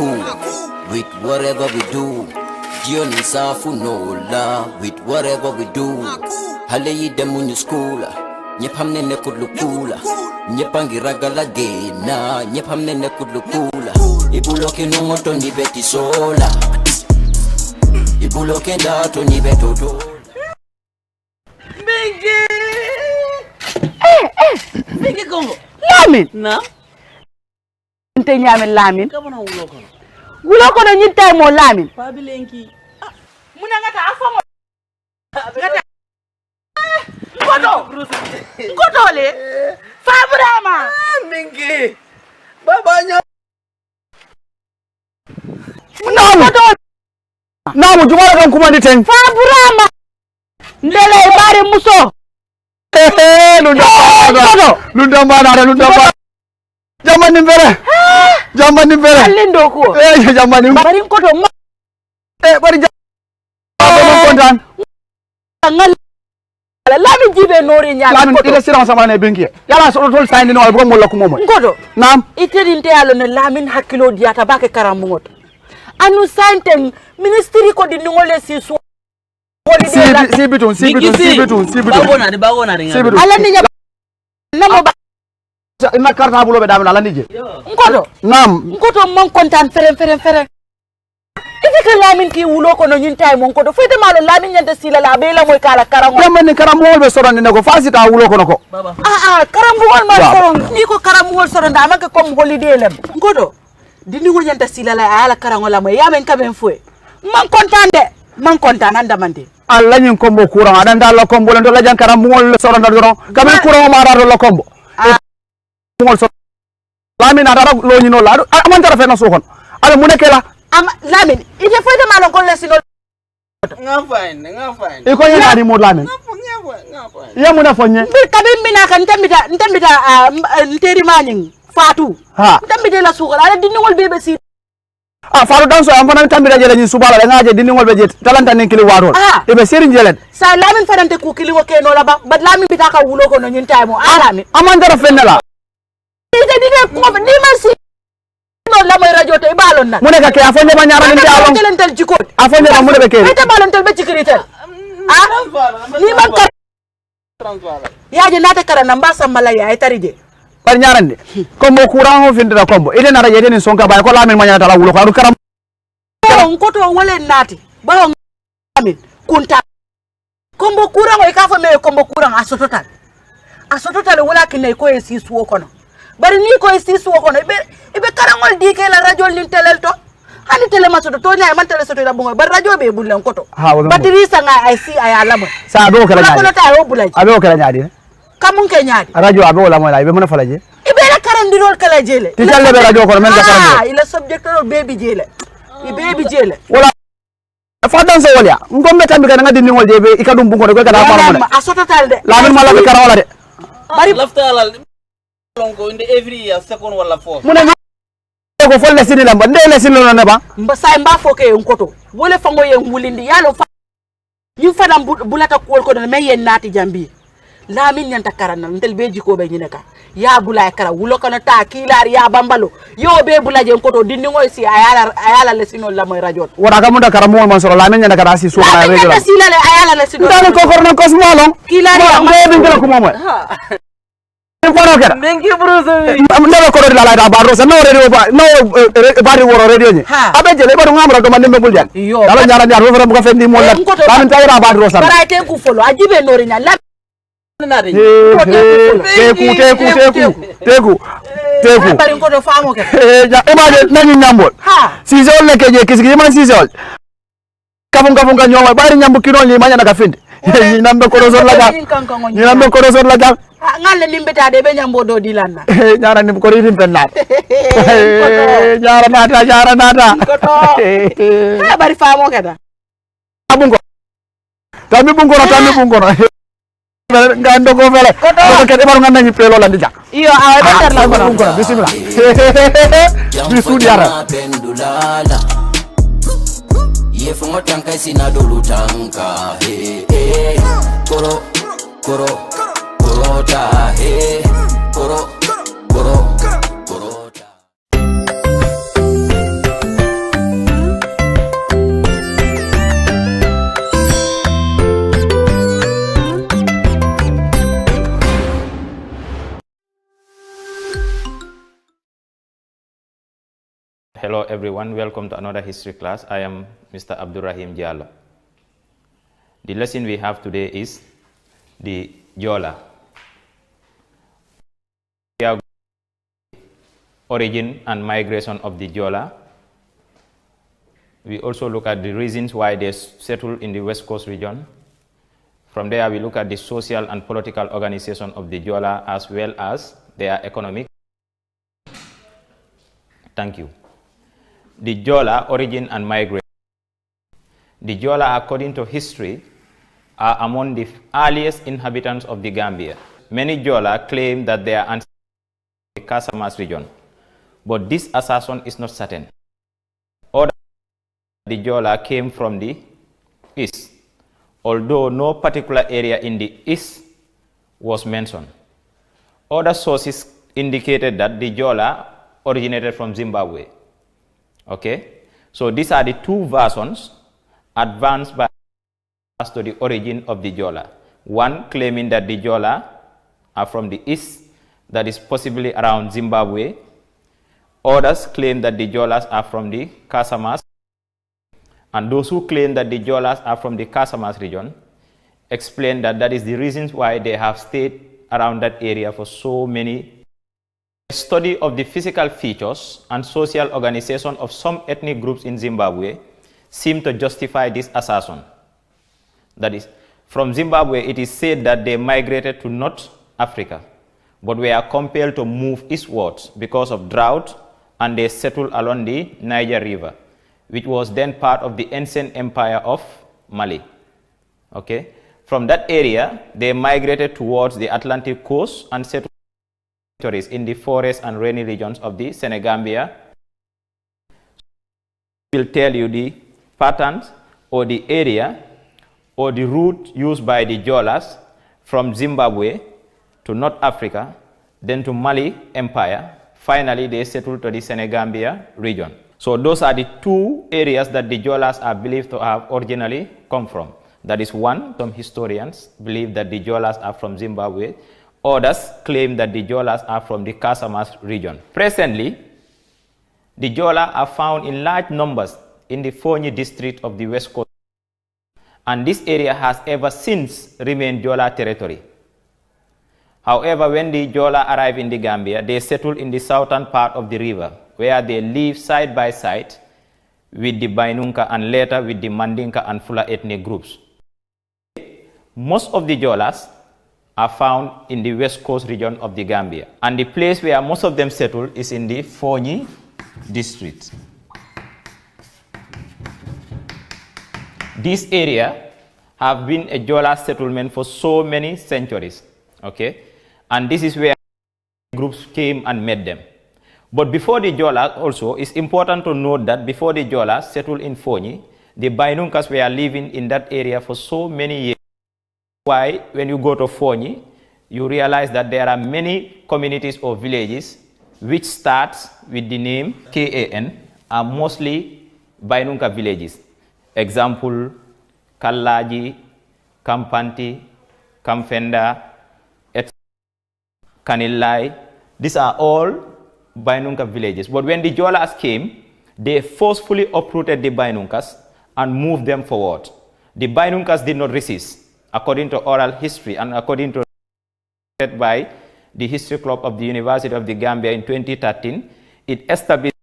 cool with whatever we do. Jioni safu nola with whatever we do. Hale yide munyu school. Nyepamne ne kudlukula. Nyepangi ragala gena. Nyepamne ne kudlukula. Ibuloke nungoto ni beti sola. Ibuloke dato ni betoto. Mingi Congo. Lamin. Na? Nte nyame lamin. Kabana wulo kono. Wulo kono nyinte mo lamin. Pabilenki. Muna ngata afongo. Ngata. Ngoto le. Fabrama. Mingi. Babanya. Namu jumala kan kuma diteng. Fabrama. Ndele bare muso. Lunda Jamani mbere. Alindo ko. Jamani. Bari ngoto ma. Bari kontan. Ngal. Lamin jibe nori nya. Lamin ila sira sama ne benki. Yala so tol sayni no ko molla ko momo. Ngoto. Nam. Itedinte yalo ne lamin hakilo diata bake karamungot. Anu santen ministry ko di ngole sisu. Sibitun. Bagona de. Ala ni nya. Namo ba. Ina karta bulo be damen ala nije. Ngoto. Nam. Ngoto mon kontan fere. Ifika lamin ki wulo ko no nyintay mon ko do fete malo lamin nyande sila la be la moy kala karango. Yamani karamol be soron ne ko fasita wulo ko nako. Baba. Karambugol ma soron ni ko karambugol soron da maka kom holiday lem. Ngoto. Dindi ngol nyande sila la ala karango la moy yamen kamen fue. Man kontan anda mande. Allah nyin kombo kurang ada ndala kombo len do la jankara mol soron do kamen kurang ma ra do la kombo. Mol soron lamin ada lo nyino la amanta ra fe na sokon ala munekela Lamin ite foi de malo ko lesino Nga fine. e ko yena di mod lamin Nga fine. ya muna fonye bi kabin mina kan tambita nteri maning fatu ha tambite la sukol ala dindi ngol bebe si faru dan so am fana tambira jele ni subala la ngaje dindi ngol be jet talanta nen kili warol e be serin jelet sa lamin farante ku kili ko keno la ba lamin bita ka wulo ko no nyinta mo alami amanta ra fenela ite dine ko ni masi no la moy radio te balon na muneka ke afonde ba nyara ndi alon telentel jiko afonde ba munebe ke ite balon tel be cikritel ni man ka yaje nata karana mbasa mala ya itarije par nyarande kombo kurang ho findira kombo ide na rajede ni sonka bay ko lamin manyata la wulo ko adu karam ngoto wole nati ba lamin kunta kombo kurang e ka fa me kombo kurang asototal wala kinay ko e sisu kono bari ni ko e sisu kono ibe karangol dike la radio lin telel to hani tele masoto to nyaay man tele soto la bongo bar radio be bulen koto batiri sanga ay si ay alama sa do kala nyaadi ko ta o bulaji abe o kala nyaadi kamun ke nyaadi radio abe wala moy la ibe mona falaje ibe la karandirol kala jele ti talle be radio ko men ka karande ila subject ro baby jele baby jele wala fadan so wala ngombe tambi kana ngadi ni ngol jebe ikadum bungo de ko kada fa mo asototal de lamin mala be karawala de bari Lafta longo in the every year second wala fourth. muna ko folle sini lamba ndele sini lo ne ba mbasa mba foke nkoto wole fango ye wulindi yalo fa yu fana bulata ko ko me yen nati jambi lamin nyanta karana ndel be jiko be nyineka ya bulay kara wulo kana ta kilar ya bambalo yo be bulaje nkoto dindi ngoy si ayala le sino la moy radio wara ka munda kara mo man soro lamin nyanda kara si so na radio la sila le ayala le sino ndana ko korno ko smolon kilar ya be ngala ko momo ko no kera Mengi bruzo. ndaba ko ro la ba ro sa no radio ba no bari woro radio ni abe jele ba ngamra do man nembe buljan dala nyara nyar wo fara bu ko fendi mo la lamin tayra ba ro sa bara te ku folo ajibe nori nya la teku bari ko do famo ke image nani nyambol si zol ne keje kisiki man si zol kafum ka nyoma bari nyambu kilo ni manya na kafindi ni nambe ko zol la ga ngale limbeta de be nyambo do dilanda nyara ni ko rim penat nyara nata ko bari famo ke da abungo tami bungo ngando ko fele ko ke baru nganda ni pelo landi jak iyo awe better la ko bismillah bisu diara ye fungo tanka sina dolu tanka koro ta koro Hello everyone, welcome to another history class. I am Mr. Abdurrahim JOLA. The lesson we have today is the JOLA. We are origin and migration of the JOLA. We also look at the reasons why they settled in the West Coast region. From there, we look at the social and political organization of the JOLA as well as their economic. Thank you. The JOLA, origin and migration. The JOLA, according to history, are among the earliest inhabitants of the Gambia. Many JOLA claim that they are ancestors of the Casamas region, but this assertion is not certain. Others the JOLA came from the east, although no particular area in the east was mentioned. Other sources indicated that the JOLA originated from Zimbabwe. Okay, so these are the two versions advanced by as to the origin of the JOLA. One claiming that the JOLA are from the east, that is possibly around Zimbabwe. Others claim that the JOLAs are from the Casamas. And those who claim that the JOLAs are from the Casamas region explain that that is the reasons why they have stayed around that area for so many years. A study of the physical features and social organization of some ethnic groups in Zimbabwe seem to justify this assertion. That is, from Zimbabwe, it is said that they migrated to North Africa, but were compelled to move eastwards because of drought, and they settled along the Niger River, which was then part of the ancient empire of Mali. Okay? From that area, they migrated towards the Atlantic coast and settled in the forest and rainy regions of the Senegambia. Will tell you the patterns or the area or the route used by the JOLAs from Zimbabwe to North Africa, then to Mali Empire. Finally, they settled to the Senegambia region. So those are the two areas that the JOLAs are believed to have originally come from. That is one, some historians believe that the JOLAs are from Zimbabwe. Others claim that the JOLAs are from the Casamas region. Presently, the JOLA are found in large numbers in the Fonyi district of the West Coast, and this area has ever since remained JOLA territory. However, when the JOLA arrived in the Gambia, they settled in the southern part of the river, where they live side by side with the Bainunka and later with the Mandinka and Fula ethnic groups. Most of the JOLAs are found in the West Coast region of the Gambia, and the place where most of them settled is in the Fonyi district. This area have been a JOLA settlement for so many centuries, okay? And this is where groups came and met them. But before the JOLA also, it's important to note that before the JOLA settled in Fonyi, the Bainunkas were living in that area for so many years. Why, when you go to Fonyi, you realize that there are many communities or villages which starts with the name KAN, are mostly Bainunka villages. Example, Kallaji, Kampanti, Kamfenda, Kanilai. These are all Bainunka villages. But when the JOLAs came, they forcefully uprooted the Bainunkas and moved them forward. The Bainunkas did not resist, according to oral history and according to by the History Club of the University of the Gambia in 2013. It established,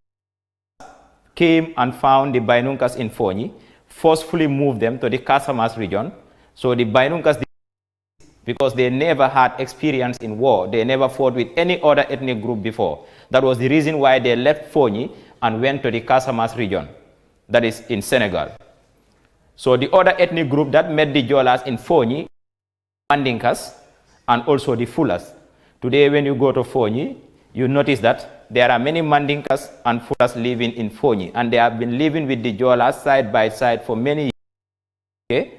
came and found the Bainunkas in Fonyi, forcefully moved them to the Casamas region. So the Bainunkas, because they never had experience in war, they never fought with any other ethnic group before. That was the reason why they left Fonyi and went to the Casamas region, that is in Senegal. So the other ethnic group that met the JOLAs in Fonyi, Mandinkas, and also the Fulas. Today when you go to Fonyi, you notice that there are many Mandinkas and Fulas living in Fonyi, and they have been living with the JOLAs side by side for many years. Okay?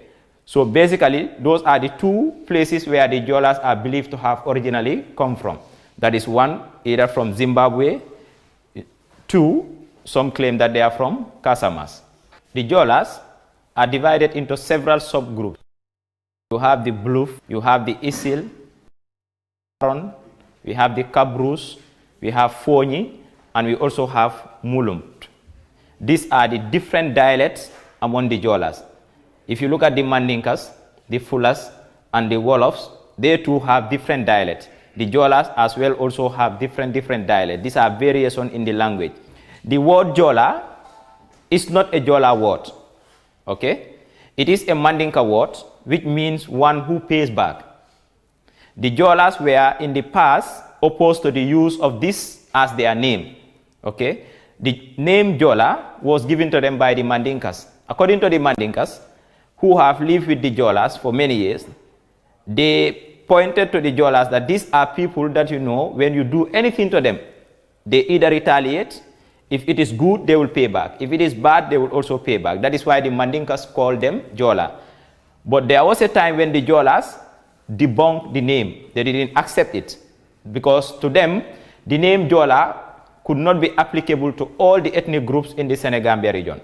So basically, those are the two places where the JOLAs are believed to have originally come from. That is one, either from Zimbabwe. Two, some claim that they are from Casamas. The JOLAs are divided into several subgroups. You have the Bluf, you have the Isil, we have the Kabrus, we have Fonyi, and we also have Mulumt. these are the different dialects among the Jolas. If you look at the Mandinkas, the Fulas, and the Wolofs, they too have different dialects. The Jolas as well also have different dialects. These are variations in the language. The word Jola is not a Jola word, okay? It is a Mandinka word, which means one who pays back. The Jolas were in the past opposed to the use of this as their name, okay? The name Jola was given to them by the Mandinkas. According to the Mandinkas, who have lived with the Jolas for many years, they pointed to the Jolas that these are people that you know, when you do anything to them, they either retaliate. If it is good, they will pay back. If it is bad, they will also pay back. That is why the Mandinkas called them Jola. But there was a time when the Jolas debunked the name. They didn't accept it, because to them, the name Jola could not be applicable to all the ethnic groups in the Senegambia region.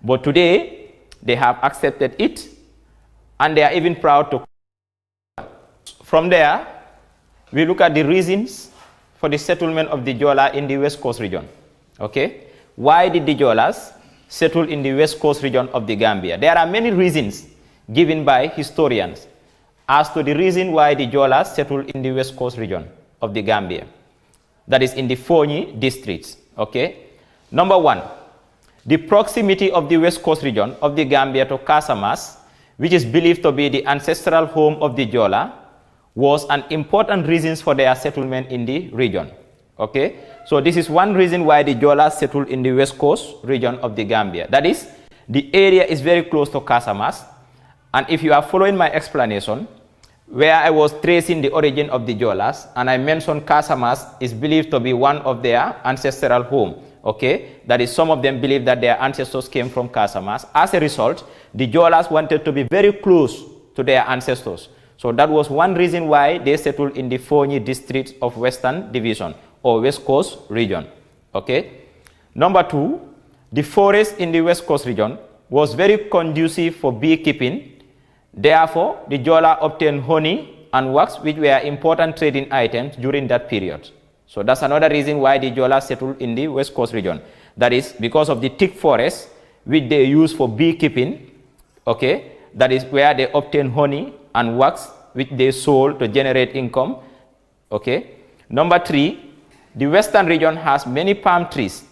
But today, they have accepted it, and they are even proud to. From there, we look at the reasons for the settlement of the Jola in the West Coast region. Okay? Why did the Jolas settle in the West Coast region of the Gambia? There are many reasons given by historians as to the reason why the Jolas settled in the West Coast region of the Gambia. That is in the Fonyi districts. Okay? Number one, the proximity of the West Coast region of the Gambia to Casamas, which is believed to be the ancestral home of the Jola, was an important reason for their settlement in the region. Okay? So this is one reason why the Jolas settled in the West Coast region of the Gambia. That is, the area is very close to Casamas. And if you are following my explanation, where I was tracing the origin of the Jolas, and I mentioned Casamas is believed to be one of their ancestral home. Okay? That is, some of them believe that their ancestors came from Casamas. As a result, the Jolas wanted to be very close to their ancestors. So that was one reason why they settled in the Fonyi district of Western Division, or West Coast region. Okay? Number two, the forest in the West Coast region was very conducive for beekeeping. Therefore, the Jola obtained honey and wax, which were important trading items during that period. So that's another reason why the Jola settled in the West Coast region. That is because of the thick forest, which they use for beekeeping. Okay? That is where they obtain honey and wax, which they sold to generate income. Okay? Number three, the Western region has many palm trees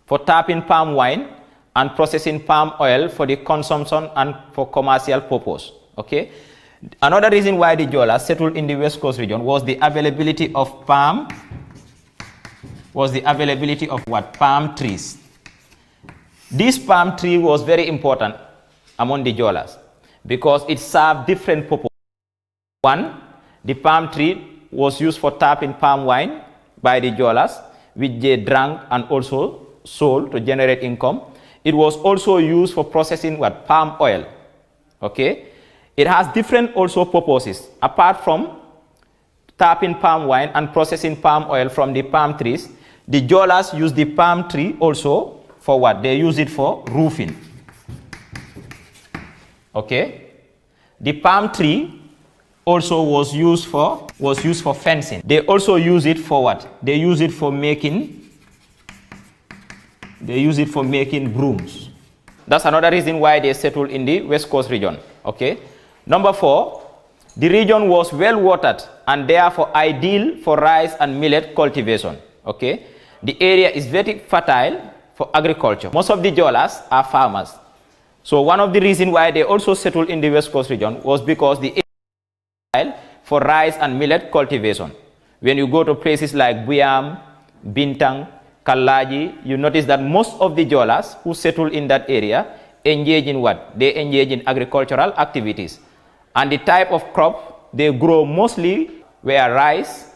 for tapping palm wine and processing palm oil for the consumption and for commercial purpose. Okay? Another reason why the Jola settled in the West Coast region was the availability of palm trees. This palm tree was very important among the Jolas because it served different purposes. One, the palm tree was used for tapping palm wine by the Jolas, which they drank and also sold to generate income. It was also used for processing palm oil. Okay? It has different also purposes. Apart from tapping palm wine and processing palm oil from the palm trees, the Jolas use the palm tree also for what? They use it for roofing. Okay? The palm tree also was used for fencing. They also use it for what? They use it for making brooms. That's another reason why they settled in the West Coast region. Okay? Number four, the region was well watered and therefore ideal for rice and millet cultivation. Okay? The area is very fertile for agriculture. Most of the Jolas are farmers. So one of the reasons why they also settled in the West Coast region was because the area is fertile for rice and millet cultivation. When you go to places like Buyam, Bintang, Kalaji, you notice that most of the Jolas who settle in that area engage in what? They engage in agricultural activities. And the type of crop they grow mostly were rice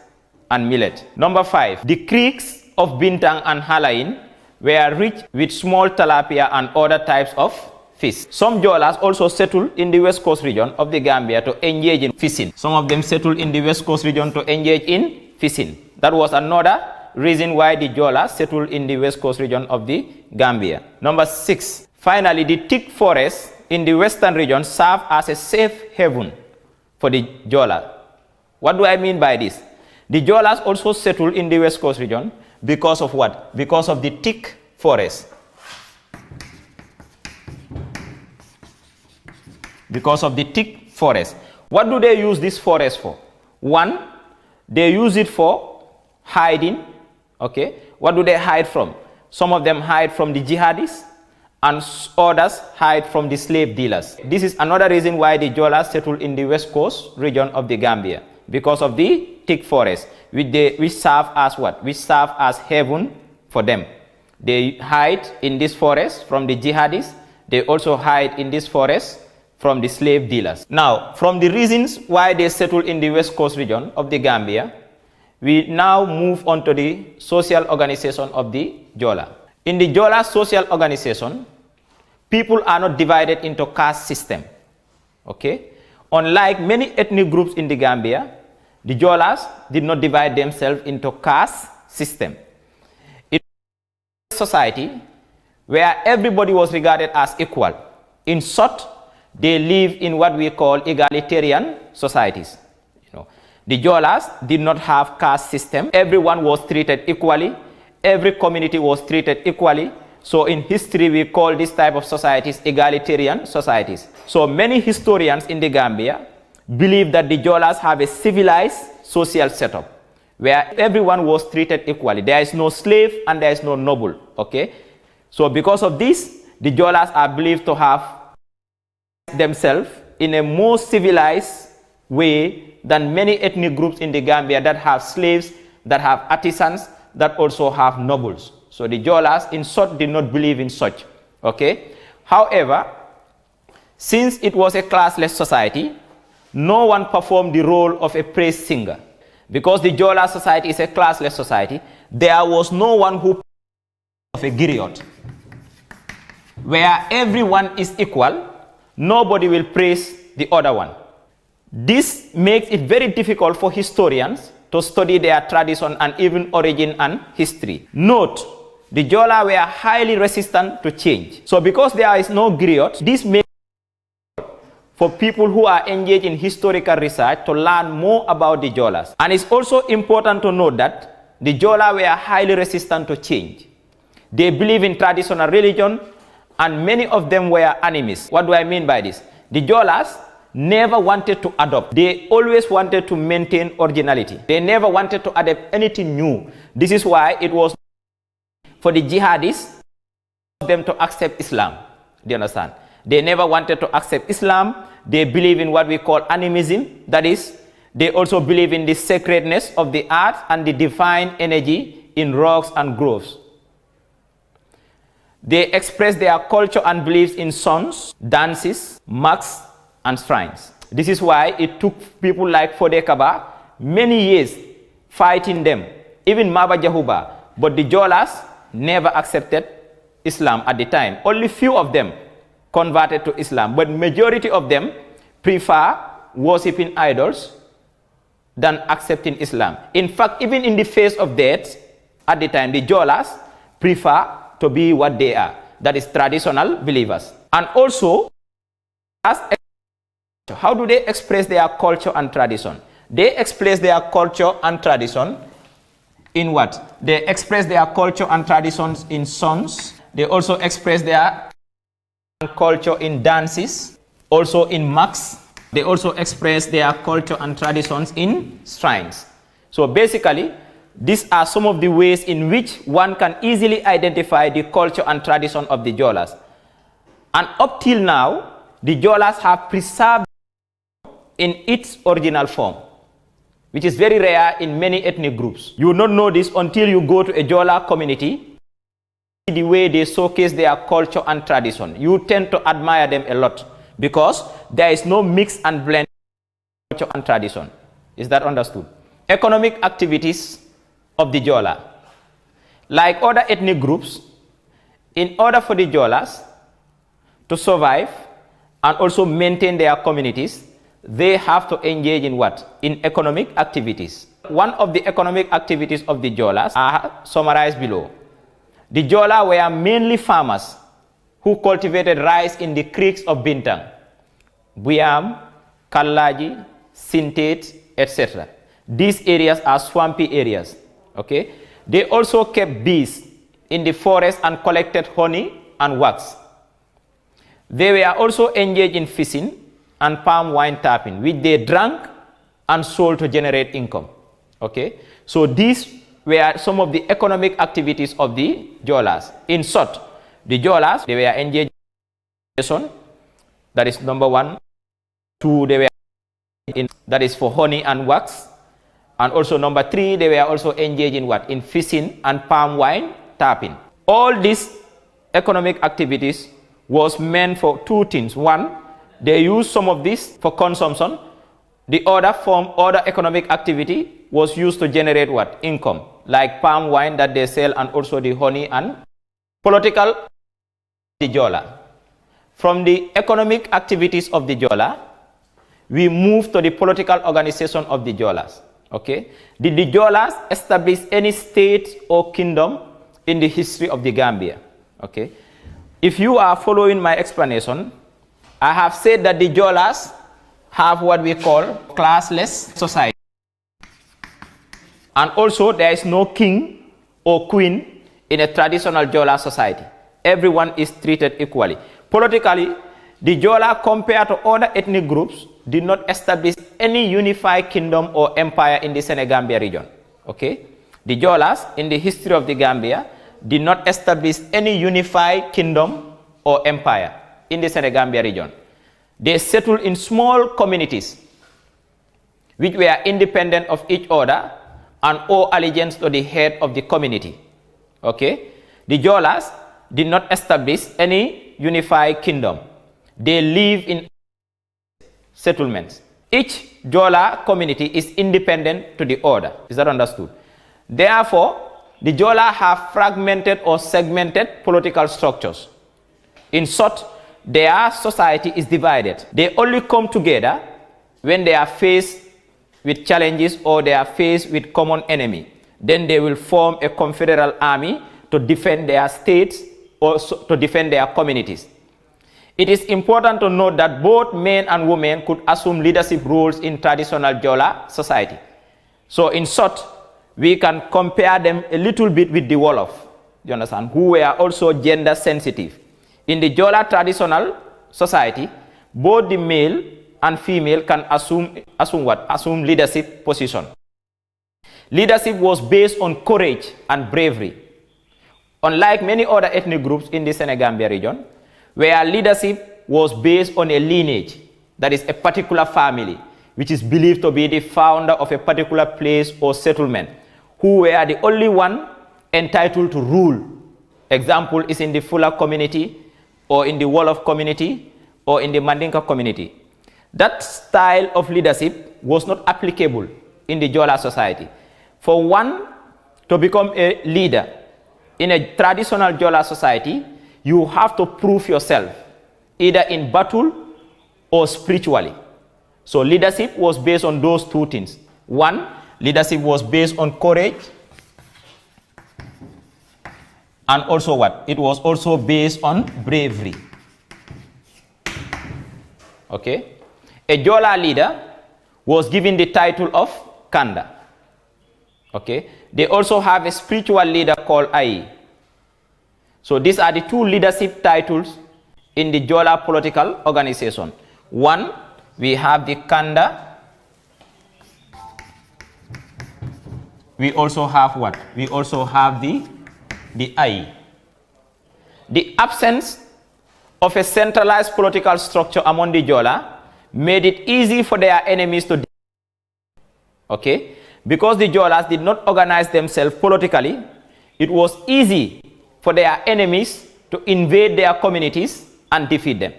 and millet. Number five, the creeks of Bintang and Halain were rich with small tilapia and other types of fish. Some Jolas also settled in the West Coast region of the Gambia to engage in fishing. Some of them settled in the West Coast region to engage in fishing. That was another reason why the Jola settled in the West Coast region of the Gambia. Number six, finally, the thick forests in the Western region serve as a safe haven for the Jola. What do I mean by this? The Jolas also settled in the West Coast region because of what? Because of the thick forest. because of the thick forest. What do they use this forest for? One, they use it for hiding. Okay, what do they hide from? Some of them hide from the jihadists, and others hide from the slave dealers. This is another reason why the Jolas settled in the west coast region of the Gambia, because of the thick forest, which serve as what? Which serve as heaven for them. They hide in this forest from the jihadists. They also hide in this forest from the slave dealers. Now, from the reasons why they settled in the west coast region of the Gambia, we now move on to the social organization of the Jola. In the Jola social organization, people are not divided into caste system. Okay? Unlike many ethnic groups in the Gambia, the Jolas did not divide themselves into caste system. It was a society where everybody was regarded as equal. In short, they live in what we call egalitarian societies. The Jolas did not have caste system. Everyone was treated equally. Every community was treated equally. So in history, we call this type of societies egalitarian societies. So many historians in the Gambia believe that the Jolas have a civilized social setup where everyone was treated equally. There is no slave and there is no noble. Okay? So because of this, the Jolas are believed to have themselves in a more civilized way than many ethnic groups in the Gambia that have slaves, that have artisans, that also have nobles. So the Jolas, in short, did not believe in such. Okay? However, since it was a classless society, no one performed the role of a praise singer. Because the Jola society is a classless society, there was no one who of a griot. Where everyone is equal, nobody will praise the other one. This makes it very difficult for historians to study their tradition and even origin and history. Note, the Jola were highly resistant to change. So because there is no griot, this makes it for people who are engaged in historical research to learn more about the Jolas. And it's also important to note that the Jola were highly resistant to change. They believe in traditional religion, and many of them were animists. What do I mean by this? The Jolas never wanted to adopt. They always wanted to maintain originality. They never wanted to adapt anything new. This is why it was for the jihadists them to accept Islam. Do you understand? They never wanted to accept Islam. They believe in what we call animism. That is, they also believe in the sacredness of the earth and the divine energy in rocks and groves. They express their culture and beliefs in songs, dances, masks, and shrines. This is why it took people like Fodekaba many years fighting them, even Maba Jahuba. But the Jolas never accepted Islam at the time. Only few of them converted to Islam, but majority of them prefer worshipping idols than accepting Islam. In fact, even in the face of death, at the time, the Jolas prefer to be what they are, that is traditional believers. And also, how do they express their culture and tradition? They express their culture and tradition in what? They express their culture and traditions in songs. They also express their culture in dances, also in masks. They also express their culture and traditions in shrines. So basically, these are some of the ways in which one can easily identify the culture and tradition of the Jolas. And up till now, the Jolas have preserved in its original form, which is very rare in many ethnic groups. You will not know this until you go to a Jola community. The way they showcase their culture and tradition, you tend to admire them a lot because there is no mix and blend of culture and tradition. Is that understood? Economic activities of the Jola. Like other ethnic groups, in order for the Jolas to survive and also maintain their communities, they have to engage in what? In economic activities. One of the economic activities of the Jolas are summarized below. The Jola were mainly farmers who cultivated rice in the creeks of Bintang, Buyam, Kallaji, Sintet, etc. These areas are swampy areas. Okay? They also kept bees in the forest and collected honey and wax. They were also engaged in fishing and palm wine tapping, which they drank and sold to generate income. Okay, so these were some of the economic activities of the JOLAs. In short, the JOLAs, they were engaged in, that is number one. Two, they were in, that is for honey and wax. And also number three, they were also engaged in what? In fishing and palm wine tapping. All these economic activities was meant for two things. One, they used some of this for consumption. The other economic activity was used to generate what? Income, like palm wine that they sell, and also the honey and political. The JOLA. From the economic activities of the JOLA, we move to the political organization of the JOLAs. Okay, did the JOLAs establish any state or kingdom in the history of the Gambia? Okay, if you are following my explanation, I have said that the JOLAs have what we call classless society, and also there is no king or queen in a traditional JOLA society. Everyone is treated equally. Politically, the JOLA, compared to other ethnic groups, did not establish any unified kingdom or empire in the Senegambia region. Okay, the JOLAs in the history of the Gambia did not establish any unified kingdom or empire in the Senegambia region. They settled in small communities which were independent of each other and owe allegiance to the head of the community. Okay, the JOLAs did not establish any unified kingdom. They live in settlements. Each JOLA community is independent to the other. Is that understood? Therefore, the JOLA have fragmented or segmented political structures. In short, their society is divided. They only come together when they are faced with challenges or they are faced with common enemy. Then they will form a confederal army to defend their states or to defend their communities. It is important to note that both men and women could assume leadership roles in traditional JOLA society. So in short, we can compare them a little bit with the Wolof, you understand, who were also gender sensitive. In the JOLA traditional society, both the male and female can assume leadership position. Leadership was based on courage and bravery. Unlike many other ethnic groups in the Senegambia region, where leadership was based on a lineage, that is a particular family, which is believed to be the founder of a particular place or settlement, who were the only one entitled to rule. Example is in the Fula community, or in the Wolof community, or in the Mandinka community. That style of leadership was not applicable in the JOLA society. For one to become a leader in a traditional JOLA society, you have to prove yourself, either in battle or spiritually. So leadership was based on those two things. One, leadership was based on courage, and also what? It was also based on bravery. Okay? A JOLA leader was given the title of Kanda. Okay? They also have a spiritual leader called Ai. So these are the two leadership titles in the JOLA political organization. One, we have the Kanda. We also have what? We also have the Ai. The absence of a centralized political structure among the JOLA made it easy for their enemies to. Okay? Because the JOLAs did not organize themselves politically, it was easy for their enemies to invade their communities and defeat them.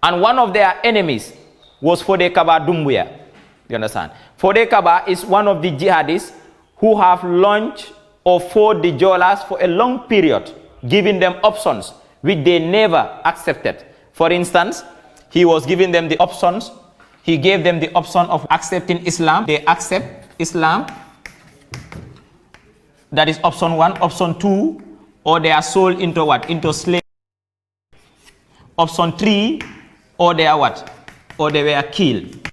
And one of their enemies was Fode Kaba Dumbuya. You understand? Fode Kaba is one of the jihadists who have launched or fought the JOLAs for a long period, giving them options which they never accepted. For instance, he was giving them the options. He gave them the option of accepting Islam. They accept Islam. That is option one. Option two, or they are sold into what? Into slavery. Option three, or they are what? Or they were killed.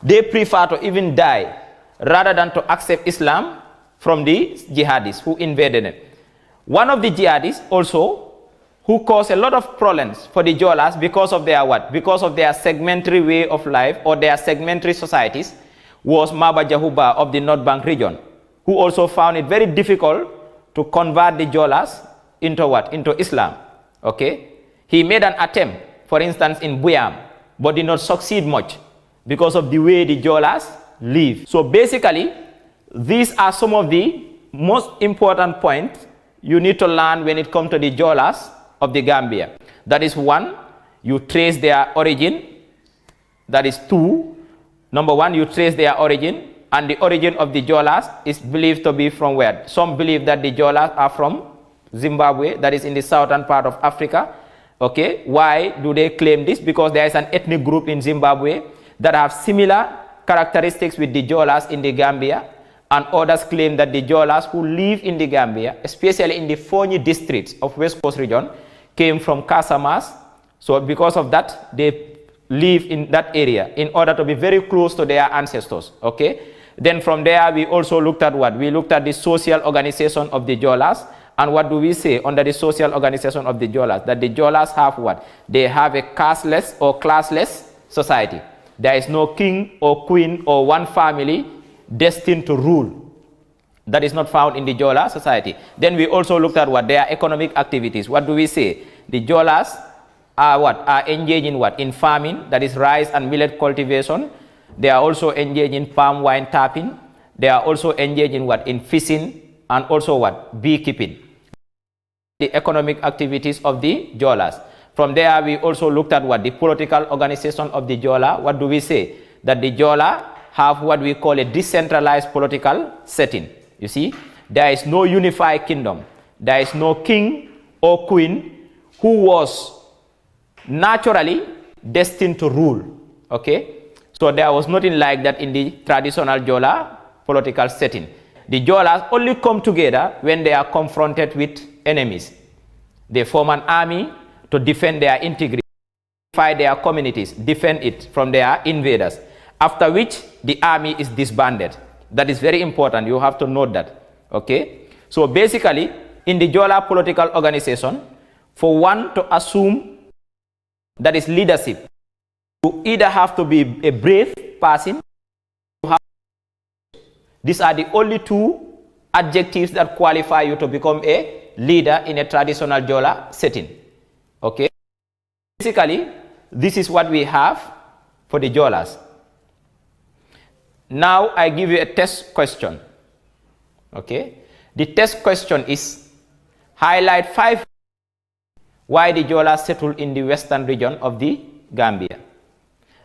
They prefer to even die rather than to accept Islam from the jihadists who invaded it. One of the jihadists also who caused a lot of problems for the Jolas because of their what? Because of their segmentary way of life or their segmentary societies, was Maba Jahuba of the North Bank region, who also found it very difficult to convert the Jolas into what? Into Islam. Okay? He made an attempt, for instance, in Buyam, but did not succeed much because of the way the Jolas live. So basically, these are some of the most important points you need to learn when it comes to the Jolas of the Gambia. That is 1, you trace their origin. That is 2, number 1, you trace their origin, and the origin of the Jolas is believed to be from where? Some believe that the Jolas are from Zimbabwe, that is in the southern part of Africa. Okay, why do they claim this? Because there is an ethnic group in Zimbabwe that have similar characteristics with the Jolas in the Gambia, and others claim that the Jolas who live in the Gambia, especially in the Fonyi districts of West Coast region, came from Casamas. So because of that, they live in that area in order to be very close to their ancestors. Okay, then from there we also looked at what? We looked at the social organization of the Jolas. And what do we say under the social organization of the Jolas? That the Jolas have what? They have a casteless or classless society. There is no king or queen or one family destined to rule. That is not found in the Jola society. Then we also looked at what? Their economic activities. What do we say? The Jolas are what? Are engaged in what? In farming, that is rice and millet cultivation. They are also engaged in palm wine tapping. They are also engaged in what? In fishing, and also what? Beekeeping. The economic activities of the Jolas. From there, we also looked at what? The political organization of the Jola. What do we say? That the Jola have what we call a decentralized political setting. You see, there is no unified kingdom. There is no king or queen who was naturally destined to rule. Okay, so there was nothing like that in the traditional Jola political setting. The Jolas only come together when they are confronted with enemies. They form an army to defend their integrity, fight their communities, defend it from their invaders, after which the army is disbanded. That is very important. You have to note that. Okay? So basically, in the Jola political organization, for one to assume that is leadership, you either have to be a brave person. These are the only 2 adjectives that qualify you to become a leader in a traditional Jola setting. Okay? Basically, this is what we have for the Jolas. Now I give you a test question. Okay? The test question is, highlight 5 why the Jolas settled in the western region of the Gambia.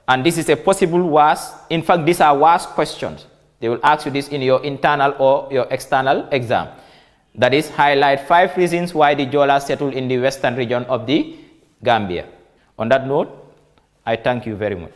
And this is a possible WAS. In fact, these are WAS questions. They will ask you this in your internal or your external exam. That is, highlight 5 reasons why the Jolas settled in the western region of the Gambia. On that note, I thank you very much.